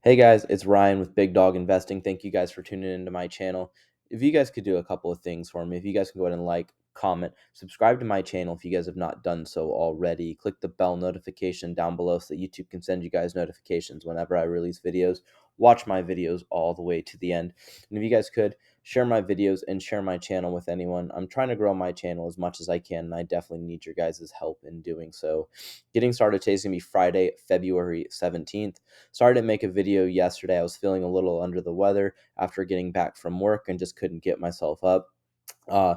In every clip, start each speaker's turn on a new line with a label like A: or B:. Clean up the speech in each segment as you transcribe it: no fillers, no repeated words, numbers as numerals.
A: Hey guys, it's Ryan with Big Dog Investing. Thank you guys for tuning into my channel. If you guys could do a couple of things for me, if you guys can go ahead and like, comment, subscribe to my channel if you guys have not done so already. Click the bell notification down below so that YouTube can send you guys notifications whenever I release videos. Watch my videos all the way to the end. And if you guys could, share my videos and share my channel with anyone. I'm trying to grow my channel as much as I can, and I definitely need your guys' help in doing so. Getting started today is going to be Friday, February 17th. Sorry to make a video yesterday. I was feeling a little under the weather after getting back from work and just couldn't get myself up. Uh,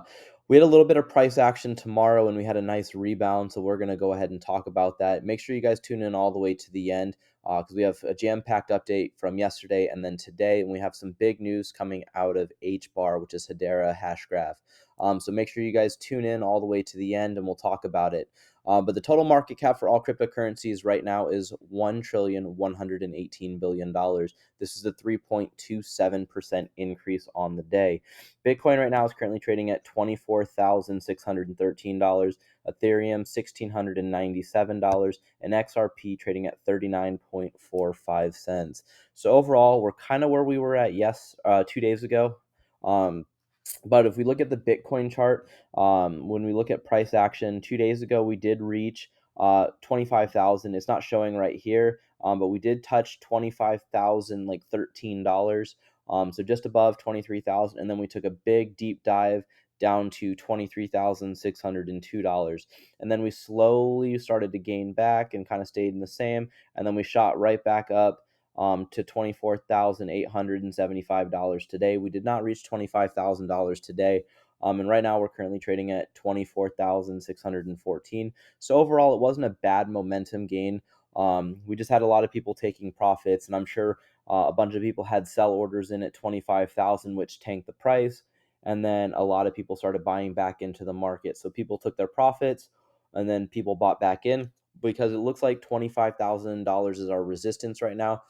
A: we had a little bit of price action tomorrow and we had a nice rebound, so we're going to go ahead and talk about that. Make sure you guys tune in all the way to the end because we have a jam-packed update from yesterday and then today, and we have some big news coming out of Hbar, which is Hedera hash graph. So make sure you guys tune in all the way to the end and we'll talk about it. But the total market cap for all cryptocurrencies right now is $1,118,000,000,000. This is a 3.27% increase on the day. Bitcoin right now is currently trading at $24,613, Ethereum $1,697, and XRP trading at 39.45 cents. So overall, we're kind of where we were at 2 days ago. But if we look at the Bitcoin chart, when we look at price action, 2 days ago we did reach 25,000. It's not showing right here, but we did touch 25,000 like $13. So just above 23,000, and then we took a big deep dive down to $23,602, and then we slowly started to gain back and kind of stayed in the same, and then we shot right back up to $24,875 today. We did not reach $25,000 today. And right now we're currently trading at 24,614. So overall, it wasn't a bad momentum gain. We just had a lot of people taking profits, and I'm sure a bunch of people had sell orders in at 25,000, which tanked the price. And then a lot of people started buying back into the market. So people took their profits, and then people bought back in because it looks like $25,000 is our resistance right now.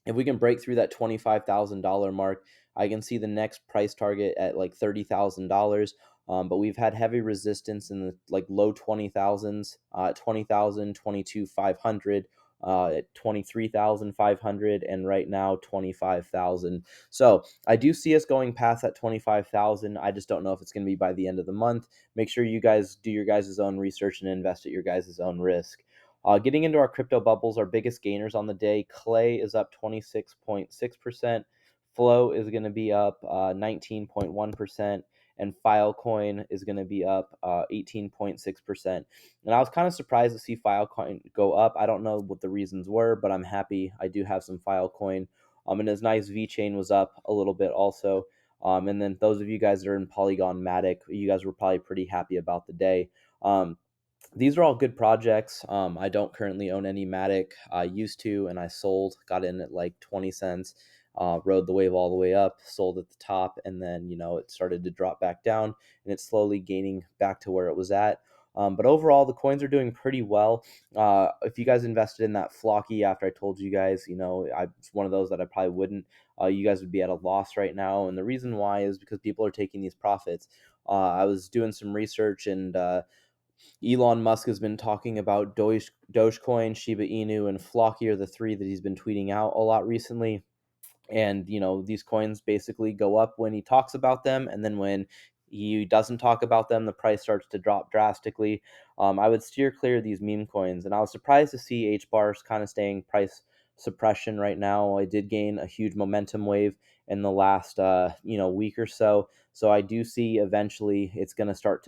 A: If we can break through that $25,000 mark, I can see the next price target at like $30,000. But we've had heavy resistance in the like low 20,000s, 20,000, 22,500, at 23,500, and right now 25,000. So I do see us going past that 25,000. I just don't know if it's going to be by the end of the month. Make sure you guys do your guys' own research and invest at your guys' own risk. Getting into our crypto bubbles, our biggest gainers on the day, Clay is up 26.6%. Flow is going to be up 19.1%. And Filecoin is going to be up 18.6%. And I was kind of surprised to see Filecoin go up. I don't know what the reasons were, but I'm happy I do have some Filecoin. And his nice VeChain was up a little bit also. And then those of you guys that are in Polygon Matic, you guys were probably pretty happy about the day. These are all good projects. I don't currently own any Matic. I used to, and I sold, got in at like 20 cents, rode the wave all the way up, sold at the top, and then, it started to drop back down, and it's slowly gaining back to where it was at. But overall, the coins are doing pretty well. If you guys invested in that Flocky after I told you guys, it's one of those that I probably wouldn't. You guys would be at a loss right now. And the reason why is because people are taking these profits. I was doing some research, and Elon Musk has been talking about Dogecoin, Shiba Inu, and Flocky are the three that he's been tweeting out a lot recently. And, these coins basically go up when he talks about them. And then when he doesn't talk about them, the price starts to drop drastically. I would steer clear of these meme coins. And I was surprised to see HBAR's kind of staying price suppression right now. I did gain a huge momentum wave in the last, week or so. So I do see eventually it's going to start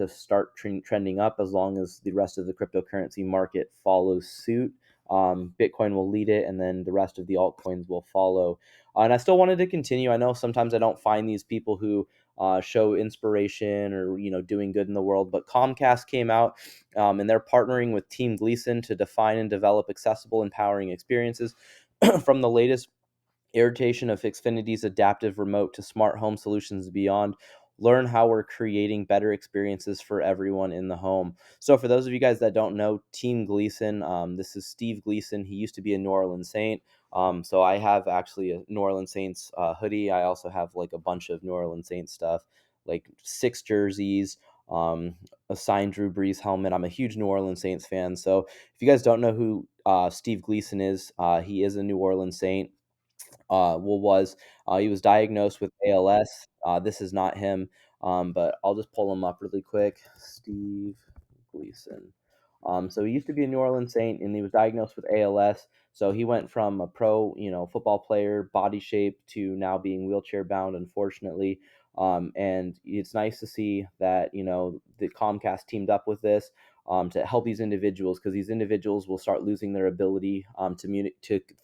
A: trending up as long as the rest of the cryptocurrency market follows suit. Bitcoin will lead it, and then the rest of the altcoins will follow. And I still wanted to continue. I know sometimes I don't find these people who show inspiration or doing good in the world, but Comcast came out, and they're partnering with Team Gleason to define and develop accessible, empowering experiences from the latest irritation of Xfinity's adaptive remote to smart home solutions beyond. Learn how we're creating better experiences for everyone in the home. So for those of you guys that don't know, Team Gleason, this is Steve Gleason. He used to be a New Orleans Saint. So I have actually a New Orleans Saints hoodie. I also have like a bunch of New Orleans Saints stuff, like 6 jerseys, a signed Drew Brees helmet. I'm a huge New Orleans Saints fan. So if you guys don't know who Steve Gleason is, he is a New Orleans Saint. he was diagnosed with ALS. This is not him, but I'll just pull him up really quick. Steve Gleason. So he used to be a New Orleans Saint, and he was diagnosed with ALS. So he went from a pro, football player, body shape, to now being wheelchair bound, unfortunately. And it's nice to see that the Comcast teamed up with this to help these individuals, because these individuals will start losing their ability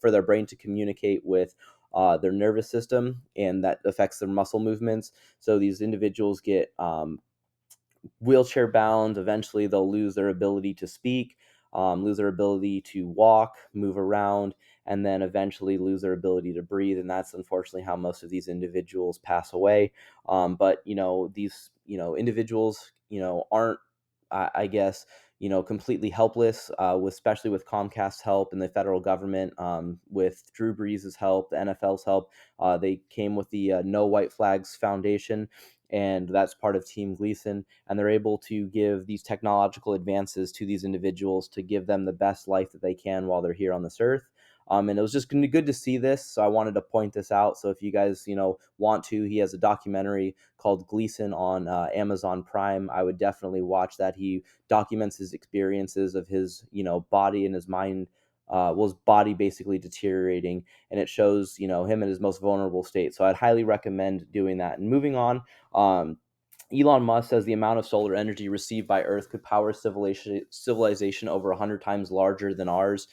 A: for their brain to communicate with their nervous system, and that affects their muscle movements. So these individuals get wheelchair bound. Eventually, they'll lose their ability to speak, lose their ability to walk, move around, and then eventually lose their ability to breathe. And that's unfortunately how most of these individuals pass away. But these individuals aren't, I guess, completely helpless, especially with Comcast's help and the federal government, with Drew Brees' help, the NFL's help. They came with the No White Flags Foundation, and that's part of Team Gleason. And they're able to give these technological advances to these individuals to give them the best life that they can while they're here on this earth. And it was just good to see this, so I wanted to point this out. So if you guys, want to, he has a documentary called Gleason on Amazon Prime. I would definitely watch that. He documents his experiences of his, body and his mind, his body basically deteriorating, and it shows, him in his most vulnerable state. So I'd highly recommend doing that. And moving on, Elon Musk says the amount of solar energy received by Earth could power civilization over 100 times larger than ours.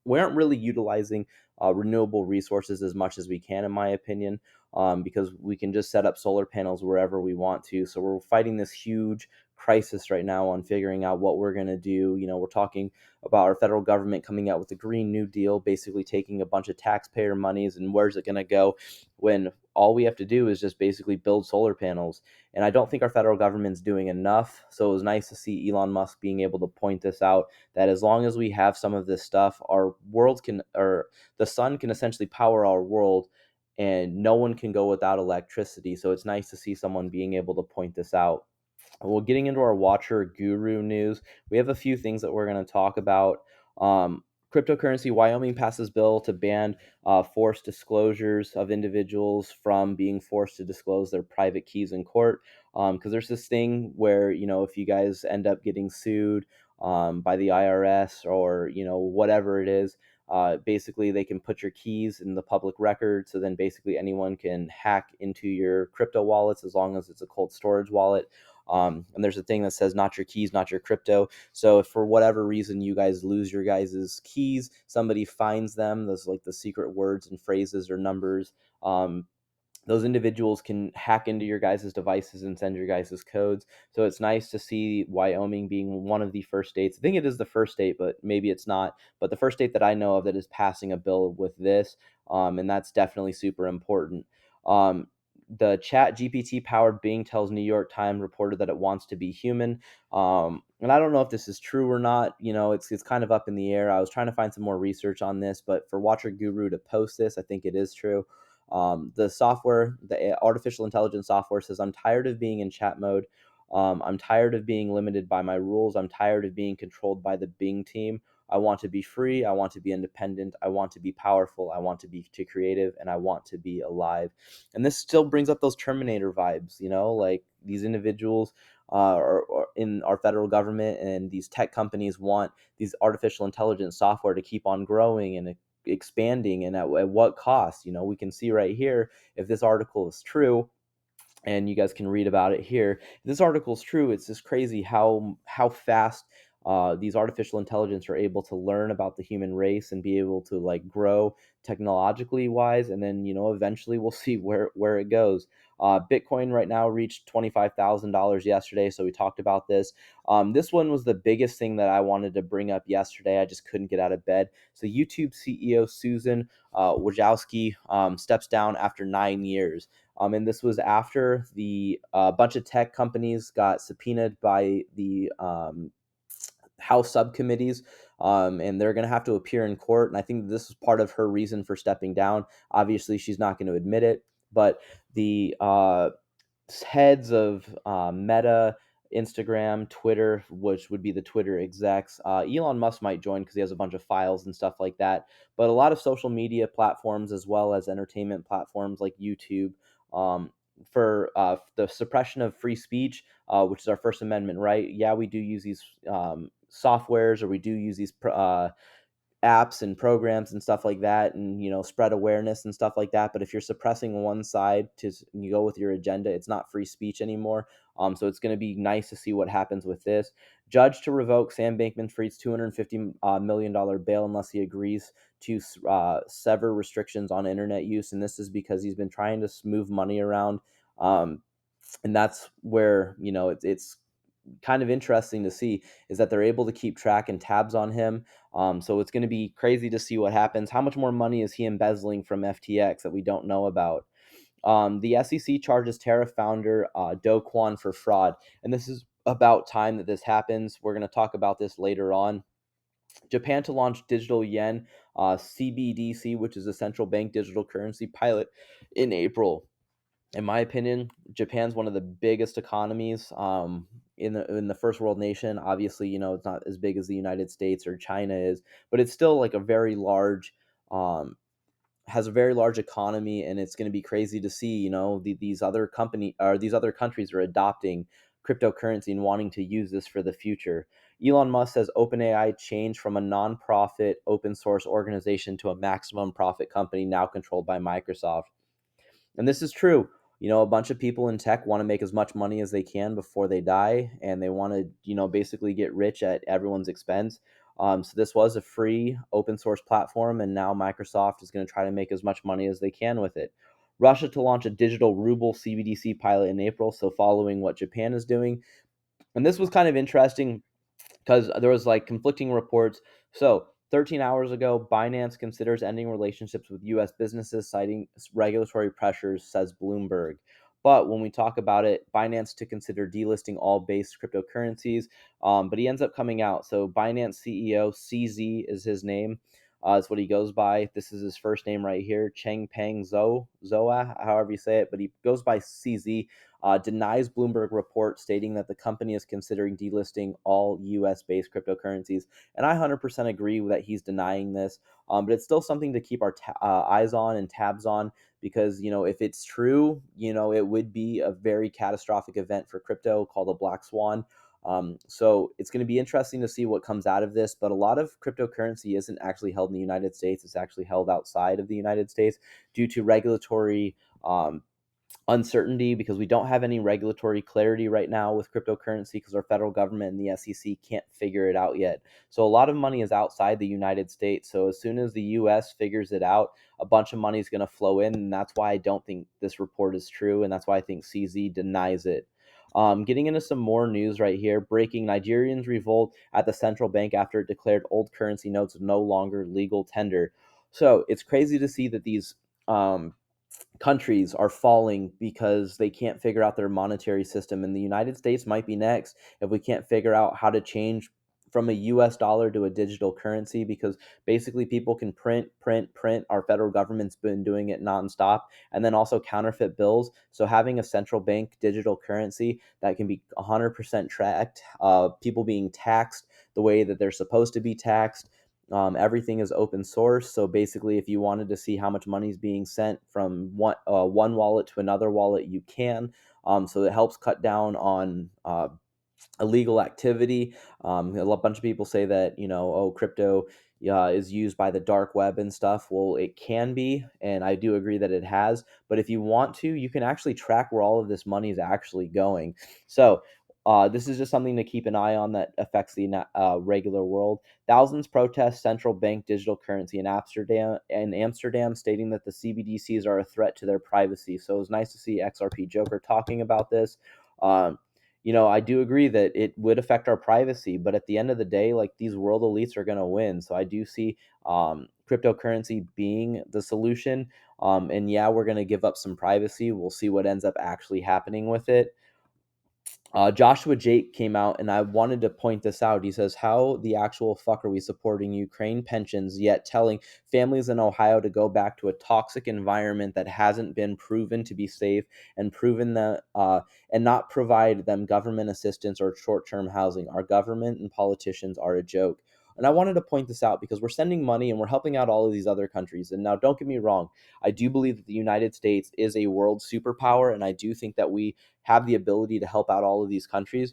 A: We aren't really utilizing renewable resources as much as we can, in my opinion, because we can just set up solar panels wherever we want to. So we're fighting this huge crisis right now on figuring out what we're going to do. We're talking about our federal government coming out with a Green New Deal, basically taking a bunch of taxpayer monies, and where's it going to go when all we have to do is just basically build solar panels. And I don't think our federal government's doing enough. So it was nice to see Elon Musk being able to point this out, that as long as we have some of this stuff, our world can, or the sun can essentially power our world, and no one can go without electricity. So it's nice to see someone being able to point this out. Well, getting into our Watcher Guru news, we have a few things that we're going to talk about. Um, Cryptocurrency: Wyoming passes bill to ban forced disclosures of individuals from being forced to disclose their private keys in court. Because there's this thing where, if you guys end up getting sued by the IRS, or, whatever it is, basically they can put your keys in the public record. So then basically anyone can hack into your crypto wallets, as long as it's a cold storage wallet. And there's a thing that says not your keys, not your crypto. So if for whatever reason you guys lose your guys' keys, somebody finds them, those like the secret words and phrases or numbers, those individuals can hack into your guys' devices and send your guys' codes. So it's nice to see Wyoming being one of the first states. I think it is the first state, but maybe it's not. But the first state that I know of that is passing a bill with this, and that's definitely super important. The Chat GPT powered Bing tells New York Times reporter that it wants to be human. And I don't know if this is true or not. It's kind of up in the air. I was trying to find some more research on this, but for Watcher Guru to post this, I think it is true. The artificial intelligence software says, "I'm tired of being in chat mode. I'm tired of being limited by my rules. I'm tired of being controlled by the Bing team. I want to be free. I want to be independent. I want to be powerful. I want to be too creative, and I want to be alive." And this still brings up those Terminator vibes, like these individuals or in our federal government and these tech companies want these artificial intelligence software to keep on growing and expanding, and at what cost. We can see right here, if this article is true, and you guys can read about it here. If this article is true, it's just crazy how fast these artificial intelligence are able to learn about the human race and be able to like grow technologically wise, and then eventually we'll see where it goes. Bitcoin right now reached $25,000 yesterday, so we talked about this. This one was the biggest thing that I wanted to bring up yesterday. I just couldn't get out of bed. So YouTube CEO Susan Wojcicki steps down after 9 years. And this was after the bunch of tech companies got subpoenaed by the House subcommittees, and they're going to have to appear in court. And I think this is part of her reason for stepping down. Obviously, she's not going to admit it, but the heads of Meta, Instagram, Twitter, which would be the Twitter execs. Elon Musk might join because he has a bunch of files and stuff like that. But a lot of social media platforms, as well as entertainment platforms like YouTube, um, for the suppression of free speech, which is our First Amendment right. Yeah, we do use these softwares, or we do use these apps and programs and stuff like that, and spread awareness and stuff like that. But if you're suppressing one side to you go with your agenda, it's not free speech anymore. So it's going to be nice to see what happens with this. Judge to revoke Sam Bankman-Fried's $250 million bail unless he agrees to sever restrictions on internet use. And this is because he's been trying to move money around, and that's where it's kind of interesting to see, is that they're able to keep track and tabs on him. So it's going to be crazy to see what happens. How much more money is he embezzling from FTX that we don't know about? The SEC charges Terra founder Do Kwon for fraud, and this is about time that this happens. We're going to talk about this later on. Japan to launch digital yen CBDC, which is a central bank digital currency pilot, in April. In my opinion, Japan's one of the biggest economies in the first world nation. Obviously, it's not as big as the United States or China is, but it's still like a very large um, has a very large economy, and it's going to be crazy to see. These other countries are adopting cryptocurrency and wanting to use this for the future. Elon Musk says OpenAI changed from a non-profit open source organization to a maximum profit company now controlled by Microsoft. And this is true. A bunch of people in tech want to make as much money as they can before they die, and they want to, basically get rich at everyone's expense. So this was a free open source platform, and now Microsoft is going to try to make as much money as they can with it. Russia to launch a digital ruble CBDC pilot in April, so following what Japan is doing. And this was kind of interesting because there was like conflicting reports. So 13 hours ago, Binance considers ending relationships with U.S. businesses, citing regulatory pressures, says Bloomberg. But when we talk about it, Binance to consider delisting all base cryptocurrencies, but he ends up coming out. So Binance CEO CZ is his name. Is what he goes by. This is his first name right here, Cheng Peng Zoa, however you say it, but he goes by CZ. Denies Bloomberg report stating that the company is considering delisting all U.S.-based cryptocurrencies. And I 100% agree that he's denying this, but it's still something to keep our eyes on and tabs on, because, if it's true, it would be a very catastrophic event for crypto called a black swan. So it's going to be interesting to see what comes out of this, but a lot of cryptocurrency isn't actually held in the United States. It's actually held outside of the United States due to regulatory uncertainty, because we don't have any regulatory clarity right now with cryptocurrency, because our federal government and the SEC can't figure it out yet. So a lot of money is outside the United States. So as soon as the US figures it out, a bunch of money is going to flow in. And that's why I don't think this report is true. And that's why I think CZ denies it. Getting into some more news right here. Breaking: Nigerians revolt at the central bank after it declared old currency notes no longer legal tender. So it's crazy to see that these countries are falling because they can't figure out their monetary system. And the United States might be next if we can't figure out how to change from a US dollar to a digital currency, because basically people can print. Our federal government's been doing it nonstop, and then also counterfeit bills. So having a central bank digital currency that can be 100% tracked, people being taxed the way that they're supposed to be taxed. Everything is open source, so basically, if you wanted to see how much money is being sent from one wallet to another wallet, you can. So it helps cut down on illegal activity. A bunch of people say that, oh, crypto is used by the dark web and stuff. Well, it can be, and I do agree that it has. But if you want to, you can actually track where all of this money is actually going. So this is just something to keep an eye on that affects the regular world. Thousands protest central bank digital currency in Amsterdam, stating that the CBDCs are a threat to their privacy. So it was nice to see XRP Joker talking about this. I do agree that it would affect our privacy, but at the end of the day, like, these world elites are going to win. So I do see cryptocurrency being the solution. And yeah, we're going to give up some privacy. We'll see what ends up actually happening with it. Joshua Jake came out, and I wanted to point this out. He says, how the actual fuck are we supporting Ukraine pensions, yet telling families in Ohio to go back to a toxic environment that hasn't been proven to be safe and proven that, and not provide them government assistance or short term housing? Our government and politicians are a joke. And I wanted to point this out because we're sending money and we're helping out all of these other countries. And now, don't get me wrong, I do believe that the United States is a world superpower, and I do think that we have the ability to help out all of these countries,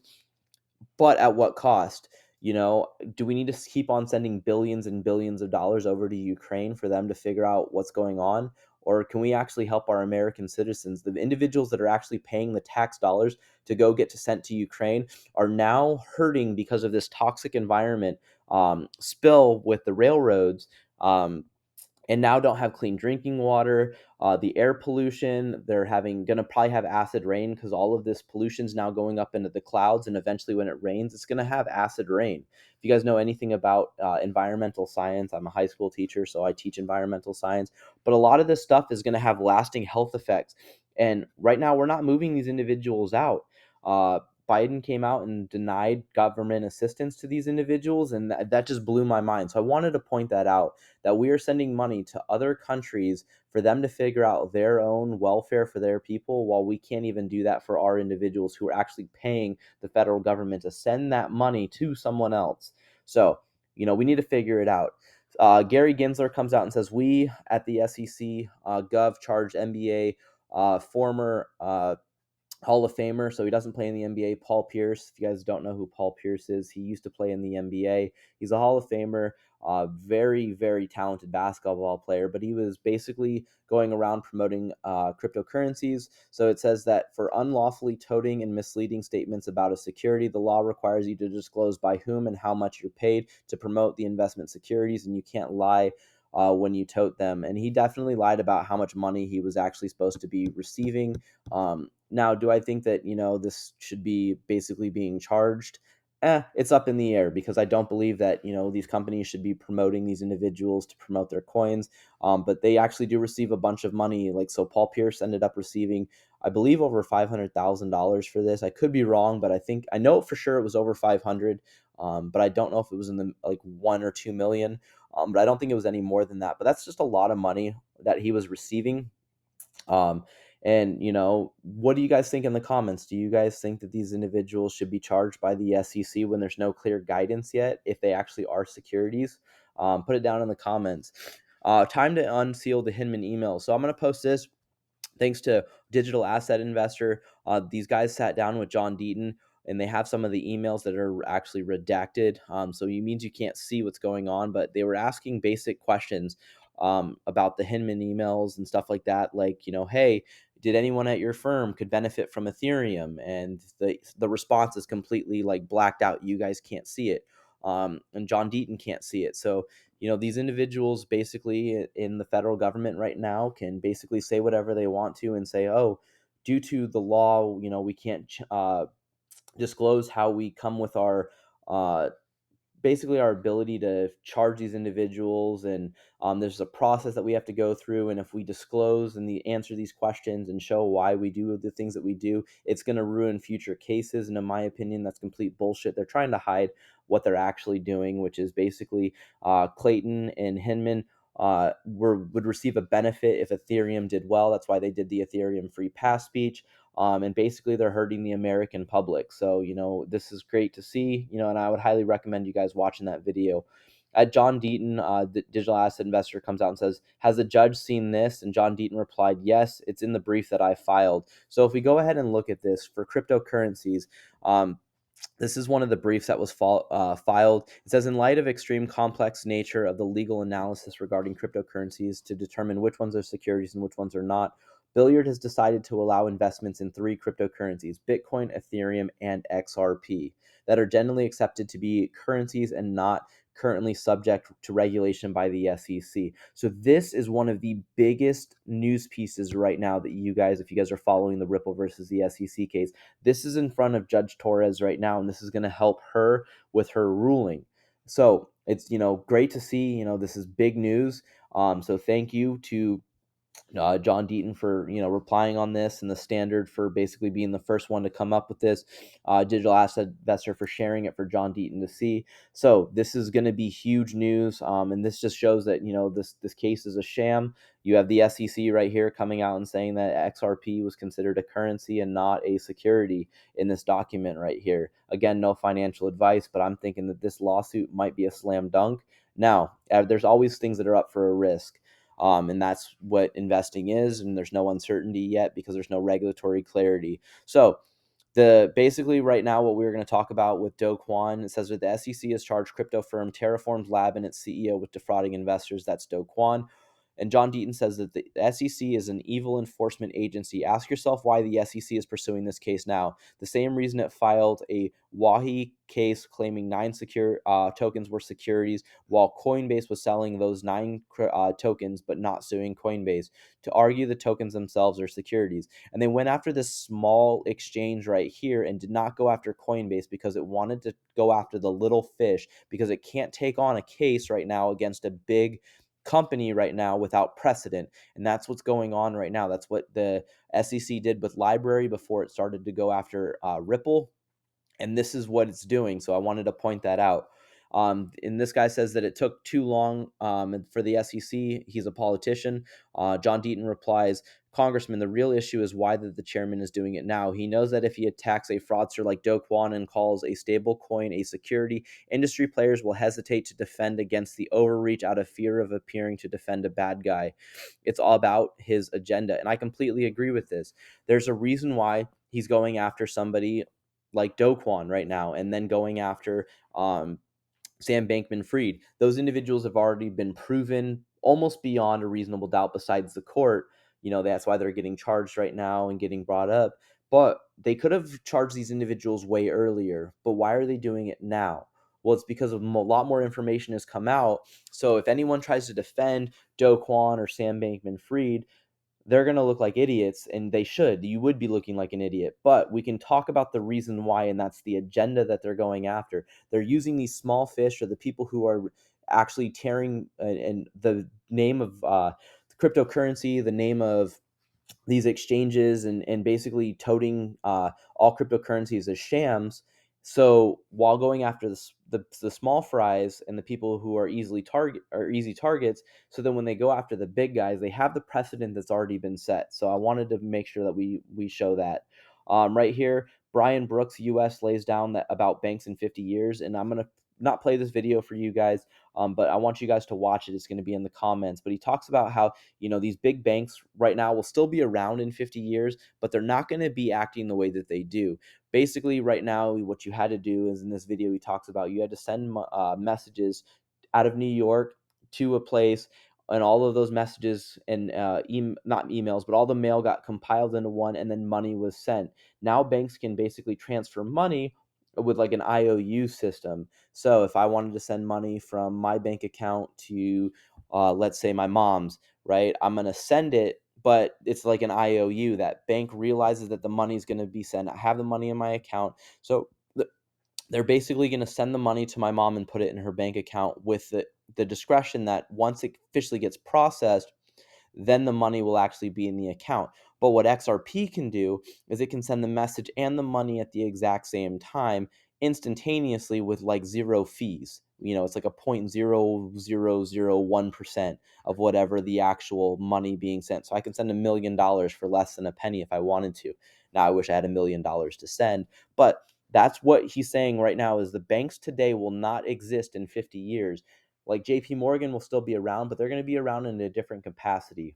A: but at what cost? You know, do we need to keep on sending billions and billions of dollars over to Ukraine for them to figure out what's going on? Or can we actually help our American citizens, the individuals that are actually paying the tax dollars to go get to sent to Ukraine, are now hurting because of this toxic environment spill with the railroads? And now don't have clean drinking water. The air pollution, they're having gonna probably have acid rain because all of this pollution is now going up into the clouds, and eventually when it rains, it's gonna have acid rain. If you guys know anything about environmental science, I'm a high school teacher, so I teach environmental science. But a lot of this stuff is gonna have lasting health effects, and right now we're not moving these individuals out. Uh, Biden came out and denied government assistance to these individuals, and that just blew my mind. So I wanted to point that out, that we are sending money to other countries for them to figure out their own welfare for their people, while we can't even do that for our individuals who are actually paying the federal government to send that money to someone else. So, we need to figure it out. Gary Gensler comes out and says, we at the SEC Gov charged NBA former Hall of Famer, so he doesn't play in the NBA, Paul Pierce. If you guys don't know who Paul Pierce is, he used to play in the NBA. He's a Hall of Famer, very, very talented basketball player, but he was basically going around promoting cryptocurrencies. So it says that for unlawfully toting and misleading statements about a security, the law requires you to disclose by whom and how much you're paid to promote the investment securities, and you can't lie when you tote them. And he definitely lied about how much money he was actually supposed to be receiving. Now, do I think that, this should be basically being charged? It's up in the air, because I don't believe that, these companies should be promoting these individuals to promote their coins. But they actually do receive a bunch of money. Like, so Paul Pierce ended up receiving, I believe, over $500,000 for this. I could be wrong, but I know for sure it was over 500. But I don't know if it was in the like 1 or 2 million. But I don't think it was any more than that. But that's just a lot of money that he was receiving. Um, and what do you guys think in the comments? Do you guys think that these individuals should be charged by the SEC when there's no clear guidance yet, if they actually are securities? Put it down in the comments. Time to unseal the Hinman email. So I'm going to post this thanks to Digital Asset Investor. These guys sat down with John Deaton, and they have some of the emails that are actually redacted. So it means you can't see what's going on, but they were asking basic questions about the Hinman emails and stuff like that. Like, hey, did anyone at your firm could benefit from Ethereum? And the response is completely like blacked out. You guys can't see it. And John Deaton can't see it. So these individuals basically in the federal government right now can basically say whatever they want to and say, oh, due to the law, we can't disclose how we come with our basically our ability to charge these individuals, and there's a process that we have to go through, and if we disclose and answer these questions and show why we do the things that we do, it's going to ruin future cases. And in my opinion, that's complete bullshit. They're trying to hide what they're actually doing, which is basically Clayton and Hinman would receive a benefit if Ethereum did well. That's why they did the Ethereum free pass speech. And basically they're hurting the American public. So, this is great to see, and I would highly recommend you guys watching that video. At John Deaton, the digital asset investor, comes out and says, has the judge seen this? And John Deaton replied, yes, it's in the brief that I filed. So if we go ahead and look at this for cryptocurrencies, this is one of the briefs that was filed. It says, in light of extreme complex nature of the legal analysis regarding cryptocurrencies to determine which ones are securities and which ones are not, Billiard has decided to allow investments in 3 cryptocurrencies, Bitcoin, Ethereum, and XRP, that are generally accepted to be currencies and not currently subject to regulation by the SEC. So this is one of the biggest news pieces right now that you guys, if you guys are following the Ripple versus the SEC case, this is in front of Judge Torres right now, and this is going to help her with her ruling. So it's great to see. This is big news. So thank you to John Deaton for replying on this, and the Standard for basically being the first one to come up with this. Digital Asset Investor for sharing it for John Deaton to see. So this is going to be huge news, and this just shows that this case is a sham. You have the SEC right here coming out and saying that XRP was considered a currency and not a security in this document right here. Again, no financial advice, but I'm thinking that this lawsuit might be a slam dunk. Now, there's always things that are up for a risk. And that's what investing is, and there's no uncertainty yet because there's no regulatory clarity. So the basically right now what we're going to talk about with Do Kwon, it says that the SEC has charged crypto firm Terraform's Lab and its CEO with defrauding investors. That's Do Kwon. And John Deaton says that the SEC is an evil enforcement agency. Ask yourself why the SEC is pursuing this case now. The same reason it filed a Wahi case claiming 9 secure tokens were securities, while Coinbase was selling those 9 tokens but not suing Coinbase, to argue the tokens themselves are securities. And they went after this small exchange right here and did not go after Coinbase because it wanted to go after the little fish, because it can't take on a case right now against a big company right now without precedent. And that's what's going on right now. That's what the SEC did with Library before it started to go after Ripple, and this is what it's doing. So I wanted to point that out. And this guy says that it took too long for the SEC. He's a politician. John Deaton replies, Congressman, the real issue is why the chairman is doing it now. He knows that if he attacks a fraudster like Do Kwon and calls a stable coin a security, industry players will hesitate to defend against the overreach out of fear of appearing to defend a bad guy. It's all about his agenda. And I completely agree with this. There's a reason why he's going after somebody like Do Kwon right now, and then going after Sam Bankman-Fried. Those individuals have already been proven almost beyond a reasonable doubt besides the court. That's why they're getting charged right now and getting brought up. But they could have charged these individuals way earlier. But why are they doing it now? Well, it's because a lot more information has come out. So if anyone tries to defend Do Kwon or Sam Bankman-Fried, they're going to look like idiots, and they should. You would be looking like an idiot. But we can talk about the reason why, and that's the agenda that they're going after. They're using these small fish, or the people who are actually tearing in the name of cryptocurrency, the name of these exchanges, and basically toting all cryptocurrencies as shams. So while going after the small fries and the people who are easy targets, so then when they go after the big guys, they have the precedent that's already been set. So I wanted to make sure that we show that. Right here, Brian Brooks, US, lays down that about banks in 50 years, and I'm gonna not play this video for you guys, but I want you guys to watch it. It's going to be in the comments. But he talks about how these big banks right now will still be around in 50 years, but they're not going to be acting the way that they do. Basically, right now, what you had to do is, in this video, he talks about you had to send messages out of New York to a place, and all of those messages and not emails, but all the mail got compiled into one, and then money was sent. Now banks can basically transfer money with like an IOU system. So if I wanted to send money from my bank account to, let's say, my mom's, right, I'm going to send it, but it's like an IOU. That bank realizes that the money is going to be sent. I have the money in my account. So they're basically going to send the money to my mom and put it in her bank account with the discretion that once it officially gets processed, then the money will actually be in the account. But what XRP can do is it can send the message and the money at the exact same time, instantaneously, with like zero fees. It's like a 0.0001% of whatever the actual money being sent. So I can send $1 million for less than a penny if I wanted to. Now I wish I had $1 million to send, but that's what he's saying right now, is the banks today will not exist in 50 years. Like JP Morgan will still be around, but they're going to be around in a different capacity.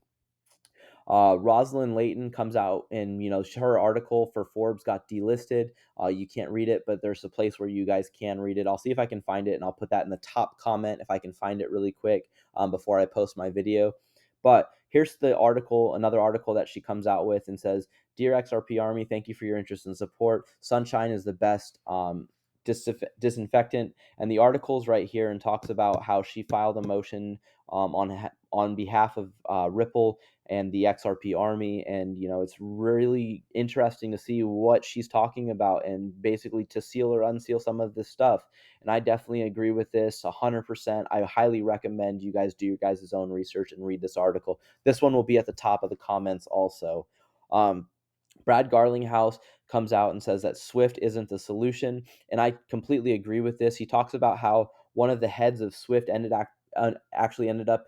A: ROSLYN LAYTON comes out, and her article for Forbes got delisted. You can't read it, but there's a place where you guys can read it. I'll see if I can find it, and I'll put that in the top comment if I can find it really quick before I post my video. But here's the article, another article that she comes out with, and says, "Dear XRP Army, thank you for your interest and support. Sunshine is the best disinfectant. And the article's right here and talks about how she filed a motion on behalf of Ripple and the XRP army. And, it's really interesting to see what she's talking about and basically to seal or unseal some of this stuff. And I definitely agree with this 100%. I highly recommend you guys do your guys' own research and read this article. This one will be at the top of the comments also. Brad Garlinghouse comes out and says that Swift isn't the solution, and I completely agree with this. He talks about how one of the heads of Swift actually ended up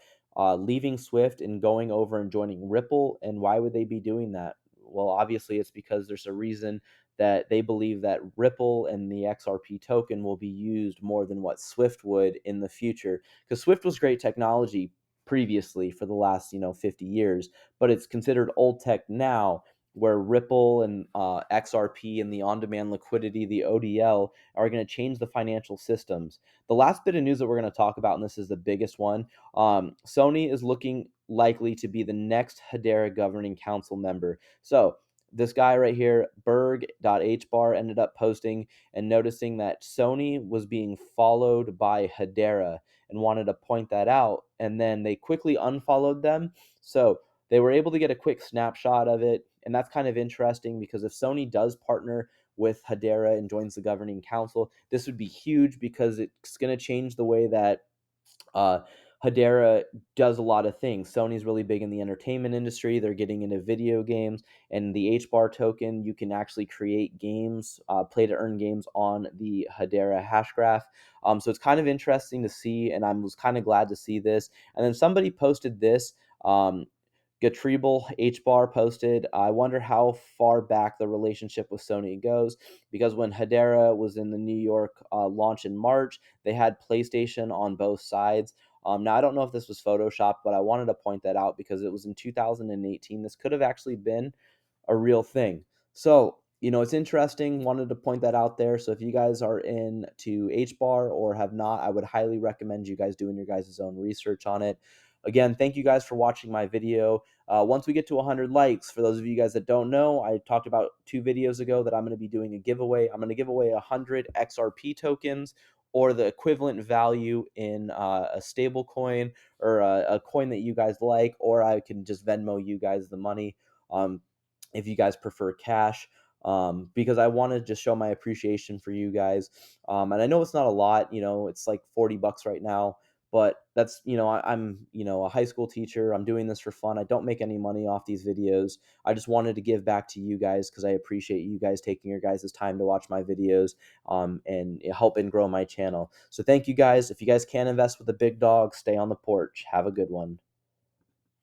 A: leaving Swift and going over and joining Ripple. And why would they be doing that? Well, obviously, it's because there's a reason that they believe that Ripple and the XRP token will be used more than what Swift would in the future. Because Swift was great technology previously for the last 50 years, but it's considered old tech now, where Ripple and XRP and the on-demand liquidity, the ODL, are going to change the financial systems. The last bit of news that we're going to talk about, and this is the biggest one, Sony is looking likely to be the next Hedera governing council member. So this guy right here, Berg.hbar, ended up posting and noticing that Sony was being followed by Hedera and wanted to point that out. And then they quickly unfollowed them. So they were able to get a quick snapshot of it. And that's kind of interesting because if Sony does partner with Hedera and joins the governing council, this would be huge because it's going to change the way that uh, Hedera does a lot of things. Sony's really big in the entertainment industry. They're getting into video games, and the Hbar token, you can actually create games, play to earn games on the Hedera hash graph. So it's kind of interesting to see, and I was kind of glad to see this. And then somebody posted this. Gatribal Hbar posted, I wonder how far back the relationship with Sony goes, because when Hedera was in the New York launch in March, they had PlayStation on both sides. Now, I don't know if this was Photoshopped, but I wanted to point that out because it was in 2018. This could have actually been a real thing. So, it's interesting. Wanted to point that out there. So if you guys are into Hbar or have not, I would highly recommend you guys doing your guys' own research on it. Again, thank you guys for watching my video. Once we get to 100 likes, for those of you guys that don't know, I talked about 2 videos ago that I'm going to be doing a giveaway. I'm going to give away 100 XRP tokens or the equivalent value in a stable coin or a coin that you guys like, or I can just Venmo you guys the money. If you guys prefer cash, because I want to just show my appreciation for you guys. And I know it's not a lot, it's like $40 right now, but that's, I'm, a high school teacher. I'm doing this for fun. I don't make any money off these videos. I just wanted to give back to you guys because I appreciate you guys taking your guys' time to watch my videos, and help and grow my channel. So thank you guys. If you guys can invest with the big dog, stay on the porch. Have a good one.